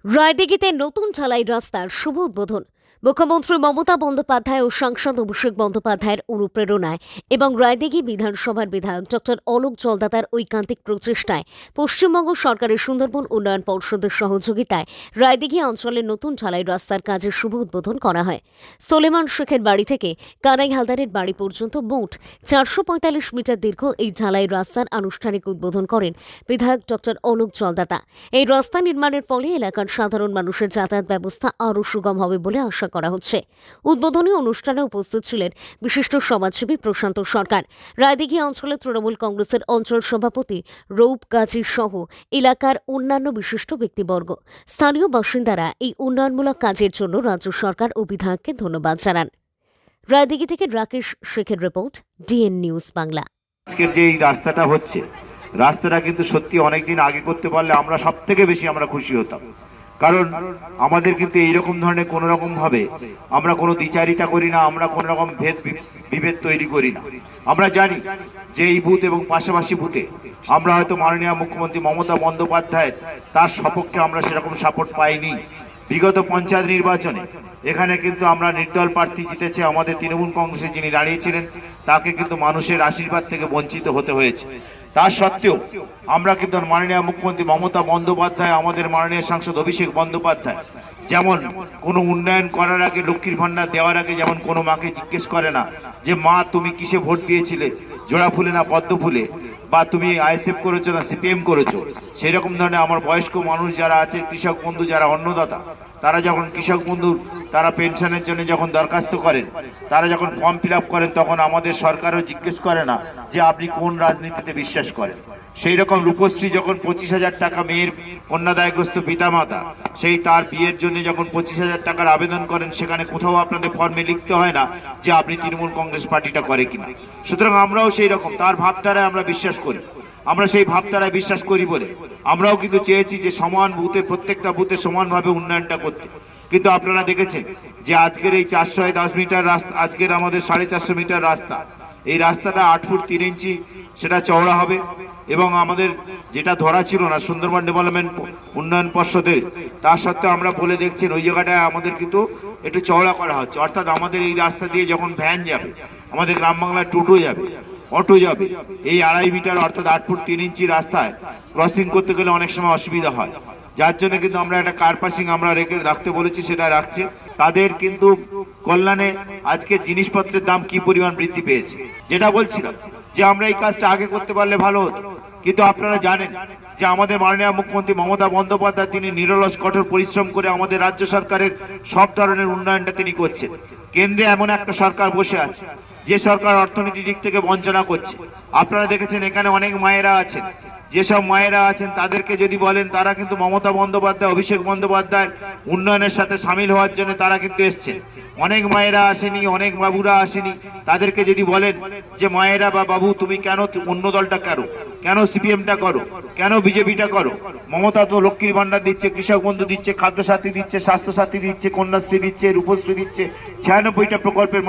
রায়দিঘিতে নতুন ঢালাই রাস্তার শুভ উদ্বোধন। মুখ্যমন্ত্রী মমতা বন্দ্যোপাধ্যায় ও সাংসদ অভিষেক বন্দ্যোপাধ্যায়ের অনুপ্রেরণায় এবং রায়দিঘি বিধানসভার বিধায়ক ডক্টর অলোক জলদাতার ঐকান্তিক প্রচেষ্টায় পশ্চিমবঙ্গ সরকারের সুন্দরবন উন্নয়ন পর্ষদের সহযোগিতায় রায়দিঘি অঞ্চলের নতুন ঢালাই রাস্তার কাজের শুভ উদ্বোধন করা হয়। সোলেমান শেখের বাড়ি থেকে কানাই হালদারের বাড়ি পর্যন্ত মোট 445 মিটার দীর্ঘ এই ঢালাই রাস্তার আনুষ্ঠানিক উদ্বোধন করেন বিধায়ক ডক্টর অলোক জলদাতা। এই রাস্তা নির্মাণের ফলে এলাকার সাধারণ মানুষের যাতায়াত ব্যবস্থা আরও সুগম হবে বলে আশা করা হচ্ছে। উদ্বোধনী অনুষ্ঠানে উপস্থিত ছিলেন বিশিষ্ট সমাজসেবী প্রশান্ত সরকার, রায়দিঘি অঞ্চলের তৃণমূল কংগ্রেসের অঞ্চল সভাপতি রৌপ গাজী সহ এলাকার অন্যান্য বিশিষ্ট ব্যক্তিবর্গ। স্থানীয় বাসিন্দারা এই উন্নয়নমূলক কাজের জন্য রাজ্য সরকার ও বিধায়ককে ধন্যবাদ জানান। রায়দিঘি থেকে রাকেশ শেখের রিপোর্ট, ডিএন নিউজ বাংলা। আজকের যে এই রাস্তাটা হচ্ছে, রাস্তাটা কিন্তু সত্যি অনেকদিন আগে করতে পারলে আমরা সব থেকে বেশি খুশি হতাম। কারণ আমাদের কিন্তু এইরকম ধরনের কোনো রকম ভাবে আমরা কোনো দ্বিচারিতা করি না, আমরা কোনো রকম বিভেদ তৈরি করি না। আমরা জানি যে এই বুথ এবং পাশাপাশি বুথে আমরা হয়তো মাননীয় মুখ্যমন্ত্রী মমতা বন্দ্যোপাধ্যায়ের তার সপক্ষে আমরা সেরকম সাপোর্ট পাইনি। বিগত পঞ্চায়েত নির্বাচনে এখানে কিন্তু আমরা নির্দল প্রার্থী জিতেছে, আমাদের তৃণমূল কংগ্রেসে যিনি দাঁড়িয়েছিলেন তাকে কিন্তু মানুষের আশীর্বাদ থেকে বঞ্চিত হতে হয়েছে। তা সত্ত্বেও আমরা কিন্তু মাননীয় মুখ্যমন্ত্রী মমতা বন্দ্যোপাধ্যায়, আমাদের মাননীয় সাংসদ অভিষেক বন্দ্যোপাধ্যায় যেমন কোনো উন্নয়ন করার আগে, লক্ষ্মীর ভান্ডার দেওয়ার আগে যেমন কোনো মাকে জিজ্ঞেস করে না যে মা তুমি কিসে ভোট দিয়েছিলে, জোড়া ফুলে না পদ্ম ফুলে, বা তুমি আইএসএফ করেছো না সিপিএম করেছো, সেই রকম ধরনের আমার বয়স্ক মানুষ যারা আছে, কৃষক বন্ধু যারা অন্নদাতা, তারা যখন কৃষক বন্ধু তারা পেনশনের জন্য যখন দরখাস্ত করেন, তারা যখন ফর্ম ফিল আপ করেন, তখন আমাদের সরকারও জিজ্ঞেস করে না যে আপনি কোন রাজনীতিতে বিশ্বাস করেন। সেই রকম রূপশ্রী যখন 25,000 টাকা মেয়ের কন্যাদায়গ্রস্ত পিতামাতা সেই তার বিয়ের জন্য যখন 25,000 টাকার আবেদন করেন, সেখানে কোথাও আপনাদের ফর্মে লিখতে হয় না যে আপনি তৃণমূল কংগ্রেস পার্টিটা করে কিনা। সুতরাং আমরাও সেই রকম তার ভাবধারায় আমরা বিশ্বাস করি। আমরা সেই ভাবধারায় বিশ্বাস করি বলে আমরাও কিন্তু চেয়েছি যে সমান বুথে, প্রত্যেকটা বুথে সমানভাবে উন্নয়নটা করতে। কিন্তু আপনারা দেখেছেন যে আজকের এই 410 মিটার রাস্তা, আজকের আমাদের 450 মিটার রাস্তা, এই রাস্তাটা 8 ফুট 3 ইঞ্চি সেটা চওড়া হবে। এবং আমাদের যেটা ধরা ছিল না সুন্দরবন ডেভেলপমেন্ট উন্নয়ন পর্ষদের, তা সত্ত্বেও আমরা বলে দেখছেন ওই জায়গাটায় আমাদের কিন্তু একটু চওড়া করা হচ্ছে। অর্থাৎ আমাদের এই রাস্তা দিয়ে যখন ভ্যান যাবে, আমাদের গ্রাম বাংলায় টোটো যাবে, অটো যাবে, এই 2.5 মিটার অর্থাৎ 8 ফুট 3 ইঞ্চি রাস্তায় ক্রসিং করতে গেলে অনেক সময় অসুবিধা হয়, যার জন্য কিন্তু আমরা একটা কার পাসিং আমরা রাখতে বলেছি, সেটা রাখছে। তাদের কিন্তু কল্যাণে আজকে জিনিসপত্রের দাম কি পরিমাণ বৃদ্ধি পেয়েছে, যেটা বলছিলাম যে আমরা এই কাজটা আগে করতে পারলে ভালো হতো। কিন্তু আপনারা জানেন যে আমাদের মাননীয় মুখ্যমন্ত্রী মমতা বন্দ্যোপাধ্যায় তিনি নিরলস কঠোর পরিশ্রম করে আমাদের রাজ্য সরকারের সব ধরনের উন্নয়নটা তিনি করছেন। কেন্দ্রে এমন একটা সরকার বসে আছে যে সরকার অর্থনীতির দিক থেকে বঞ্চনা করছে। আপনারা দেখেছেন এখানে অনেক মায়েরা আছেন, যেসব মায়েরা আছেন তাদেরকে যদি বলেন, তারা কিন্তু মমতা বন্দ্যোপাধ্যায়, অভিষেক বন্দ্যোপাধ্যায়ের উন্নয়নের সাথে সামিল হওয়ার জন্য তারা কিন্তু এসছেন। অনেক মায়েরা আসেনি, অনেক বাবুরা আসেনি। তাদেরকে যদি বলেন যে মায়েরা বা বাবু তুমি কেন অন্য দলটা করো, কেন সিপিএমটা করো, কেন বিজেপিটা করো, মমতা তো লক্ষ্মীর ভান্ডার দিচ্ছে, কৃষক বন্ধু দিচ্ছে, খাদ্য সাথী দিচ্ছে, স্বাস্থ্য সাথী দিচ্ছে, কন্যাশ্রী দিচ্ছে, রূপশ্রী দিচ্ছে, 96টা প্রকল্পের